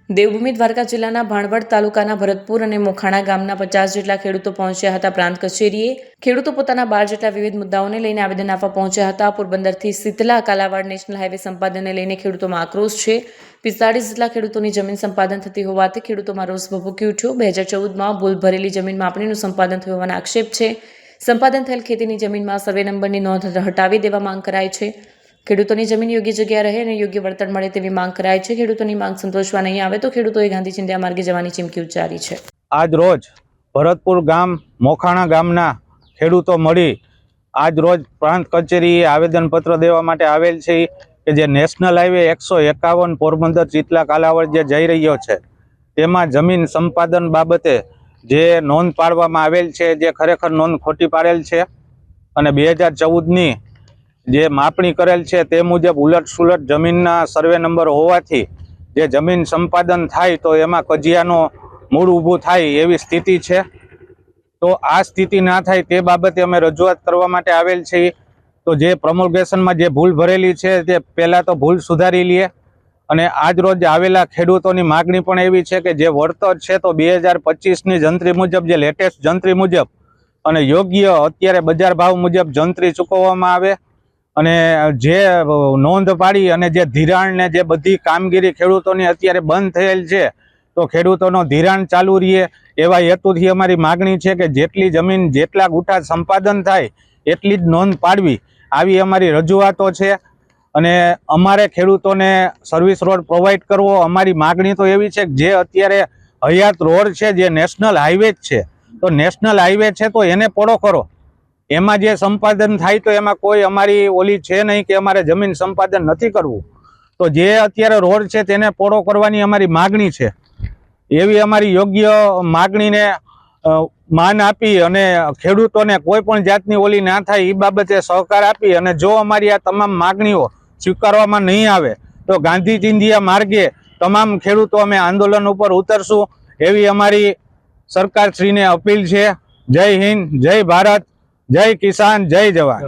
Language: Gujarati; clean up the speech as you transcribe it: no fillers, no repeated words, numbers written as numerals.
દેવભૂમિ દ્વારકા જિલ્લાના ભાણવડ તાલુકાના ભરતપુર અને મોખાણા ગામના 50 જેટલા ખેડૂતો પહોંચ્યા હતા પ્રાંત કચેરીએ। ખેડૂતો પોતાના 12 જેટલા વિવિધ મુદ્દાઓને લઈને આવેદન આપવા પહોંચ્યા હતા। પોરબંદરથી સિતલા કાલાવાડ નેશનલ હાઈવે સંપાદનને લઈને ખેડૂતોમાં આક્રોશ છે। 45 જેટલા ખેડૂતોની જમીન સંપાદન થતી હોવાથી ખેડૂતોમાં રોષ ભભૂકી ઉઠ્યો। 2014માં ભૂલ ભરેલી જમીન માપણીનું સંપાદન થયું હોવાના આક્ષેપ છે। સંપાદન થયેલ ખેતીની જમીનમાં સર્વે નંબરની નોંધ હટાવી દેવા માંગ કરાઈ છે। ખેડૂતોની જમીન યોગ્ય જગ્યાએ રહે અને યોગ્ય વળતર મળે તેવી માંગ કરાઈ છે। ખેડૂતોની માંગ સંતોષવા નહીં આવે તો ખેડૂતોએ ગાંધી ચિંધ્યા માર્ગે જવાની ચીમકી ઉચ્ચારી છે। આજ રોજ ભરતપુર ગામ મોખાણા ગામના ખેડૂતો મળી આજ રોજ પ્રાંત કચેરીએ આવેદનપત્ર દેવા માટે આવેલ છે કે જે નેશનલ હાઈવે 151 પોરબંદર ચિતલા કાલાવડ જે જઈ રહ્યો છે તેમાં જમીન સંપાદન બાબતે જે નોંધ પાડવામાં આવેલ છે જે ખરેખર નોંધ ખોટી પાડેલ છે અને 2014ની જે માપણી કરેલ છે તે મુજબ ઉલટ સુલટ જમીનના સર્વે નંબર હોવાથી જે જમીન સંપાદન થાય તો એમાં કજિયાનો મૂળ ઊભું થાય એવી સ્થિતિ છે। તો આ સ્થિતિ ના થાય તે બાબતે અમે રજૂઆત કરવા માટે આવેલ છે। તો જે પ્રમોલ્ગેશનમાં જે ભૂલ ભરેલી છે તે પહેલાં તો ભૂલ સુધારી લઈએ અને આજ રોજ આવેલા ખેડૂતોની માગણી પણ એવી છે કે જે વળતર છે તો 2025ની જંત્રી મુજબ જે લેટેસ્ટ જંત્રી મુજબ અને યોગ્ય અત્યારે બજાર ભાવ મુજબ જંત્રી ચૂકવવામાં આવે અને જે નોંધ પાડી અને જે ધિરાણ ને જે બધી કામગીરી ખેડૂતોની અત્યારે બંધ થયેલ છે તો ખેડૂતોનો ધિરાણ ચાલુ રહે એવા હેતુથી અમારી માગણી છે કે જેટલી જમીન જેટલા ગુઠા સંપાદન થાય એટલી જ નોંધ પાડવી આવી અમારી રજૂઆતો છે। અને અમારે ખેડૂતોને સર્વિસ રોડ પ્રોવાઈડ કરવો અમારી માગણી તો એવી છે કે જે અત્યારે હયાત રોડ છે જે નેશનલ હાઈવે જ છે તો નેશનલ હાઈવે છે તો એને પોળો કરો। એમાં જે સંપાદન થાય તો એમાં કોઈ અમારી ઓલી છે નહીં કે અમારે જમીન સંપાદન નથી કરવું તો જે અત્યારે રોડ છે તેને પોળો કરવાની અમારી માગણી છે। એવી અમારી યોગ્ય માગણીને માન આપી અને ખેડૂતોને કોઈ પણ જાતની ઓલી ના થાય એ બાબતે સહકાર આપી અને જો અમારી આ તમામ માગણીઓ સ્વીકારવામાં નહીં આવે તો ગાંધી ચિંધ્યા માર્ગે તમામ ખેડૂતો અમે આંદોલન ઉપર ઉતરશું એવી અમારી સરકારશ્રીને અપીલ છે। જય હિન્દ, જય ભારત, જય કિસાન, જય જવાન।